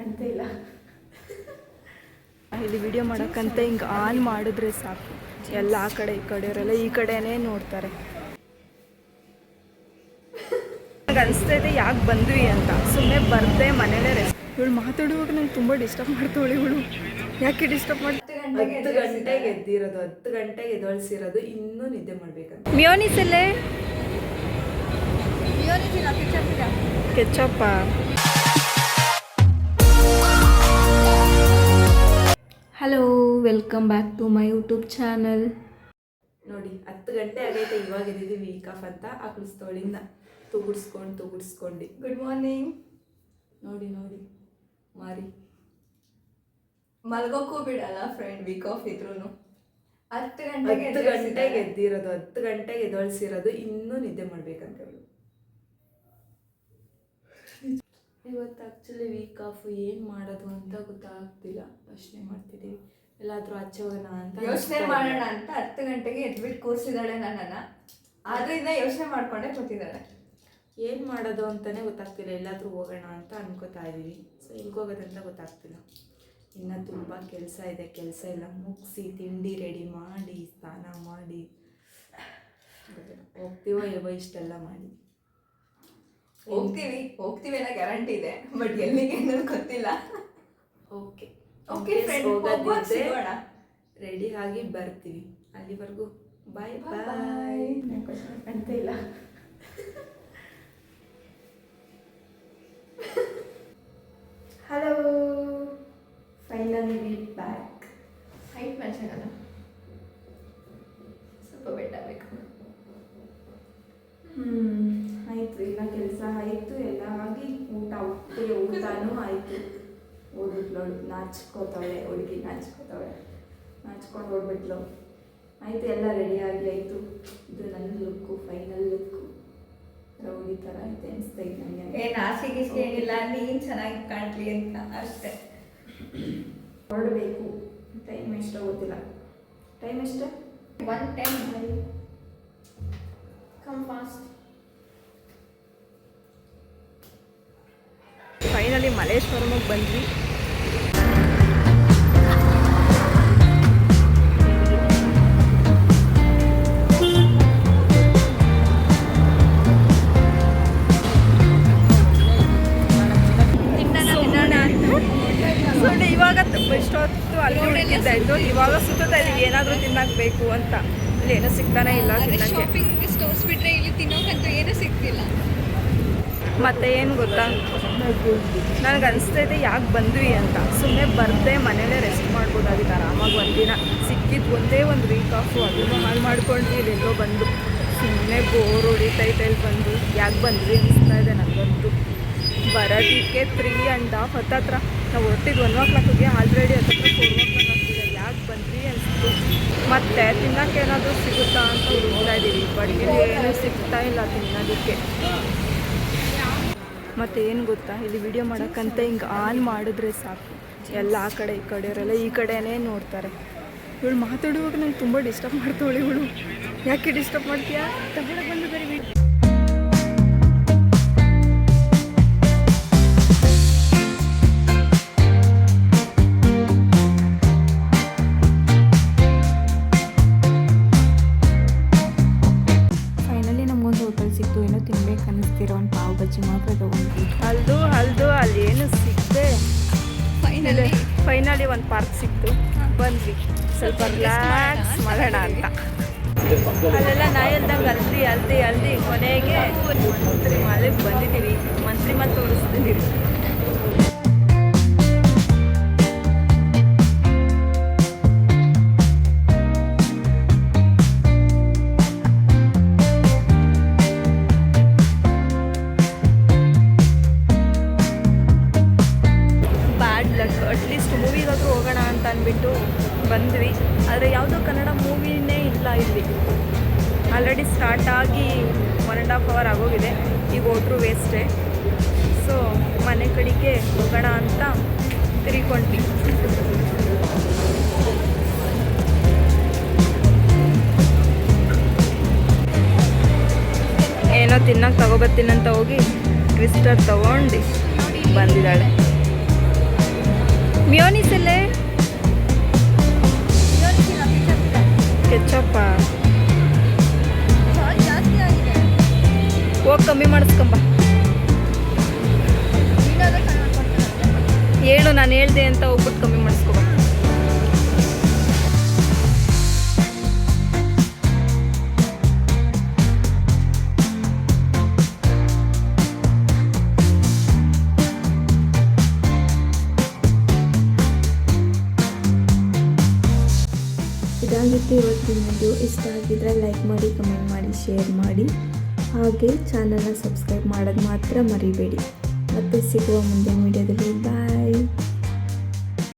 ಅಂತ ಇಲ್ಲ. ಇಲ್ಲಿ ವಿಡಿಯೋ ಮಾಡೋಕ್ಕಂತ ಹಿಂಗೆ ಆನ್ ಮಾಡಿದ್ರೆ ಸಾಕು, ಎಲ್ಲ ಆ ಕಡೆ ಈ ಕಡೆಯವರೆಲ್ಲ ಈ ಕಡೆನೇ ನೋಡ್ತಾರೆ. ನನಗೆ ಅನಿಸ್ತಾ ಇದೆ ಯಾಕೆ ಬಂದ್ವಿ ಅಂತ, ಸುಮ್ಮನೆ ಬರ್ದೆ ಮನೇಲೇ ರೆಸ್ಟ್. ಇವಳು ಮಾತಾಡುವಾಗ ನಂಗೆ ತುಂಬ ಡಿಸ್ಟರ್ಬ್ ಮಾಡ್ತಾವಳೆ. ಇವಳು ಯಾಕೆ ಡಿಸ್ಟರ್ಬ್ ಮಾಡ್ತಾರೆ? 10 ಗಂಟೆಗೆ ಎದ್ದಿರೋದು, 10 ಗಂಟೆಗೆ ಎದ್ದೊಳಿಸಿರೋದು, ಇನ್ನೂ ನಿದ್ದೆ ಮಾಡ್ಬೇಕಂತ. ಮಿಯೋನಿಸ್ ಅಲ್ಲೇ ಕೆಚ್ಚಪ್ಪ. Hello, welcome back to my YouTube channel. ನೋಡಿ 10 ಗಂಟೆ ಆಗೈತೆ, ಇವಾಗ ಇದ್ದೀವಿ ವೀಕ್ ಆಫ್ ಅಂತ. ಆಕಳಿಸ್ತೋಳಿಂದ ತುಗುಡ್ಸ್ಕೊಂಡು ಗುಡ್ ಮಾರ್ನಿಂಗ್. ನೋಡಿ ಮಾರಿ ಮಲ್ಗೋಕ್ಕೂ ಬಿಡಲ್ಲ ಫ್ರೆಂಡ್, ವೀಕ್ ಆಫ್ ಇದ್ರು 10 ಗಂಟೆಗೆ ಎದ್ದಿರೋದು, 10 ಗಂಟೆಗೆ ಎದ್ದೊಳಿಸಿರೋದು, ಇನ್ನೂ ನಿದ್ದೆ ಮಾಡ್ಬೇಕಂತ. ಇವತ್ತು ಆ್ಯಕ್ಚುಲಿ ವೀಕ್ ಆಫ್ ಏನು ಮಾಡೋದು ಅಂತ ಗೊತ್ತಾಗ್ತಿಲ್ಲ. ಯೋಚನೆ ಮಾಡ್ತಿದ್ದೀವಿ ಎಲ್ಲಾದರೂ ಆಚೆ ಹೋಗೋಣ ಅಂತ, ಯೋಚನೆ ಮಾಡೋಣ ಅಂತ 10 ಗಂಟೆಗೆ ಎದ್ಬಿಟ್ಟು ಕೂರಿಸಿದಾಳೆ ನನ್ನನ್ನು. ಆದ್ರಿಂದ ಯೋಚನೆ ಮಾಡ್ಕೊಂಡೇ ಕೂತಿದ್ದಾಳೆ. ಏನು ಮಾಡೋದು ಅಂತಲೇ ಗೊತ್ತಾಗ್ತಿಲ್ಲ. ಎಲ್ಲಾದರೂ ಹೋಗೋಣ ಅಂತ ಅನ್ಕೋತಾ ಇದ್ದೀವಿ. ಸೊ ಎಲ್ಲಿಗೆ ಹೋಗೋದಂತ ಗೊತ್ತಾಗ್ತಿಲ್ಲ. ಇನ್ನು ತುಂಬ ಕೆಲಸ ಇದೆ. ಕೆಲಸ ಎಲ್ಲ ಮುಗಿಸಿ ತಿಂಡಿ ರೆಡಿ ಮಾಡಿ ಸ್ನಾನ ಮಾಡಿ ಹೋಗ್ತೀವೋ ಇಲ್ವೋ ಇಷ್ಟೆಲ್ಲ ಮಾಡಿ ಹೋಗ್ತೀವಿ ಅನ್ನೋ ಗ್ಯಾರಂಟಿ ಇದೆ, ಬಟ್ ಎಲ್ಲಿಗೆ ಅನ್ನೋದು ಗೊತ್ತಿಲ್ಲ. ಓಕೆ ಹೋಗೋದಿದ್ರೆ ರೆಡಿ ಆಗಿ ಬರ್ತೀವಿ. ಅಲ್ಲಿವರೆಗೂ ಬಾಯ್ ಬಾಯ್ ಅಂತ ಇಲ್ಲ. Hello, finally we back. Height mention ಸ್ವಲ್ಪ ಬೆಟ್ಟ ಬೇಕು. ಆಯಿತು, ಇಲ್ಲ ಕೆಲಸ ಆಯಿತು, ಎಲ್ಲ ಆಗಿ ಊಟನೂ ಆಯಿತು. ಓಡಿದ್ಲೋಳು ನಾಚ್ಕೋತಾವಳೆ, ಹುಡುಗಿ ನಾಚ್ಕೊಂಡು ಓಡ್ಬಿಟ್ಲು. ಆಯಿತು, ಎಲ್ಲ ರೆಡಿಯಾಗಿ ಆಯಿತು. ಇದು ನನ್ನ ಲುಕ್ಕು, ಫೈನಲ್ ಲುಕ್ಕು. ರೌಡಿ ಥರ ಐತೆ ಅನಿಸ್ತೈತೆ ನನಗೆ. ಏನು ಆಸೆಗಿಷ್ಟೇ ಏನಿಲ್ಲ, ನೀನು ಚೆನ್ನಾಗಿ ಕಾಣ್ಲಿ ಅಂತ ಅಷ್ಟೇ. ಹೊರಡಬೇಕು. ಟೈಮ್ ಎಷ್ಟೋ ಗೊತ್ತಿಲ್ಲ. ಟೈಮ್ ಎಷ್ಟು? 1:10. Come fast. ಫೈನಲಿ ಮಲೇಶ್ವರಮಿಗೆ ಬಂದ್ವಿ. ಸುಮ್ಮನೆ ಇವಾಗ ಇಷ್ಟೊತ್ತು ಅಲ್ಲಿ ಹುಡುಕಿದ್ದಾಯ್ತು, ಇವಾಗ ಸುತ್ತಾ ಇದೀವಿ ಏನಾದರೂ ತಿನ್ನಬೇಕು ಅಂತ. ಇಲ್ಲಿ ಏನೂ ಸಿಗ್ತಾನೆ ಇಲ್ಲ ತಿನ್ನಕ್ಕೆ. ಶಾಪಿಂಗ್ ಸ್ಟೋರ್ಸ್ ಬಿಟ್ಟರೆ ಇಲ್ಲಿ ತಿನ್ನೋಕ್ಕಂತೂ ಏನೂ ಸಿಗ್ತಿಲ್ಲ. ಮತ್ತೆ ಏನು ಗೊತ್ತಾ, ನನಗೆ ಅನಿಸ್ತಾ ಇದೆ ಯಾಕೆ ಬಂದ್ವಿ ಅಂತ. ಸುಮ್ಮನೆ ಬರ್ದೆ ಮನೇಲೇ ರೆಸ್ಟ್ ಮಾಡ್ಬೋದಾಗಿತ್ತು ಆರಾಮಾಗಿ. ಒಂದಿನ ಸಿಕ್ಕಿದ್ದು ಒಂದೇ ಒಂದು ವೀಕ್ ಆಫು, ಅದನ್ನು ಹಾಳು ಮಾಡ್ಕೊಂಡ್ವಿ. ಇಲ್ಲೆಲ್ಲೋ ಬಂದು ಸುಮ್ಮನೆ ಬೋರ್ ಹೊಡಿತೈತೆ. ಇಲ್ಲಿ ಬಂದು ಯಾಕೆ ಬಂದ್ವಿ ಅನಿಸ್ತಾ ಇದೆ ನನಗಂತೂ. ಬರೋದಕ್ಕೆ 3.5 ಹತ್ತತ್ರ ನಾವು ಹೊರಟಿದ್ದು 1 o'clockಗೆ, ಆಲ್ರೆಡಿ 4 o'clock ಆಗ್ತಿದೆ. ಯಾಕೆ ಬಂದ್ವಿ ಅನಿಸ್ತು. ಮತ್ತೆ ತಿನ್ನೋಕ್ಕೆ ಏನಾದರೂ ಸಿಗುತ್ತಾ ಅಂತ ಹುಡುಕ್ತಾ ಇದ್ದೀವಿ, ಬಟ್ ಇಲ್ಲಿ ಏನೂ ಸಿಗ್ತಾ ಇಲ್ಲ ತಿನ್ನೋದಕ್ಕೆ. ಮತ್ತು ಏನು ಗೊತ್ತಾ, ಇಲ್ಲಿ ವಿಡಿಯೋ ಮಾಡೋಕ್ಕಂತ ಹಿಂಗೆ ಆನ್ ಮಾಡಿದ್ರೆ ಸಾಕು, ಎಲ್ಲ ಆ ಕಡೆ ಈ ಕಡೆಯವರೆಲ್ಲ ಈ ಕಡೆನೇ ನೋಡ್ತಾರೆ. ಇವಳು ಮಾತಾಡುವಾಗ ನಂಗೆ ತುಂಬ ಡಿಸ್ಟರ್ಬ್ ಮಾಡ್ತಾವಳೆ. ಇವಳು ಯಾಕೆ ಡಿಸ್ಟರ್ಬ್ ಮಾಡ್ತೀಯಾ? ತಗೊಳ್ಳೋಕೆ ಬಂದು ಬರೀ ವಿಡಿಯೋ. ಸಿಕ್ತು, ಏನೋ ತಿನ್ಬೇಕು ಅನ್ನಿಸ್ತಿರೋ ಒಂದು ಪಾವ್ ಬಜ್ಜಿ ಮಾತ್ರ ತೊಗೊಂಡ್ವಿ. ಅಲ್ದು ಅಲ್ಲಿ ಏನು ಸಿಕ್ತೆ. ಫೈನಲಿ ಒಂದು ಪಾರ್ಕ್ ಸಿಕ್ತು, ಬಂದ್ವಿ ಸ್ವಲ್ಪ ರಿಲ್ಯಾಕ್ಸ್ ಮಾಡೋಣ ಅಂತ. ಅಲ್ಲೆಲ್ಲ ನಾ ಹೇಳ್ದಂಗೆ ಅಲ್ದಿ ಕೊನೆಗೆ ಮಂತ್ರಿ ಮಾಲಿಗೆ ಬಂದಿದ್ದೀವಿ. ಮಂತ್ರಿ ಮಾಲ್ ತೋರಿಸ್ತೀನಿ. ಅಟ್ಲೀಸ್ಟ್ ಮೂವಿಗಾದರೂ ಹೋಗೋಣ ಅಂತ ಅಂದ್ಬಿಟ್ಟು ಬಂದ್ವಿ. ಆದರೆ ಯಾವುದೋ ಕನ್ನಡ ಮೂವಿನೇ ಇಲ್ಲ ಇಲ್ಲಿ. ಆಲ್ರೆಡಿ ಸ್ಟಾರ್ಟ್ ಆಗಿ 1.5 hour ಆಗೋಗಿದೆ. ಈಗ ಹೋಟ್ರು ವೇಸ್ಟೇ. ಸೊ ಮನೆ ಕಡೆಗೆ ಹೋಗೋಣ ಅಂತ ತಿರ್ಕೊಂಡ್ವಿ. ಏನೋ ತಿನ್ನೋಕೆ ತಗೋಬರ್ತೀನಂತ ಹೋಗಿ ಟ್ವಿಸ್ಟರ್ ತೊಗೊಂಡು ಬಂದಿದ್ದಾಳೆ. ಮಿಯೋನಿಸ್ ಅಲ್ಲೇ ಕೆಚ್ಚಪ್ಪ ಜಾಸ್ತಿ ಆಗಿದೆ. ಹೋಗಿ ಕಮ್ಮಿ ಮಾಡಿಸ್ಕೊಂಬ. ಹೇಳು ನಾನು ಹೇಳ್ದೆ ಅಂತ ಹೋಗ್ಬಿಟ್ಟು ಕಮ್ಮಿ ಮಾಡಿಸ್ಕೊಬ. ಇದಾಗಿತ್ತು ಇವತ್ತಿನ ವಿಡಿಯೋ. ಇಷ್ಟ ಆಗಿದ್ರೆ ಲೈಕ್ ಮಾಡಿ, ಕಮೆಂಟ್ ಮಾಡಿ, ಶೇರ್ ಮಾಡಿ. ಹಾಗೆ ಚಾನಲ್ನ ಸಬ್ಸ್ಕ್ರೈಬ್ ಮಾಡೋದು ಮಾತ್ರ ಮರಿಬೇಡಿ. ಮತ್ತೆ ಸಿಗುವ ಮುಂದಿನ ವಿಡಿಯೋದಲ್ಲಿ. ಬಾಯ್.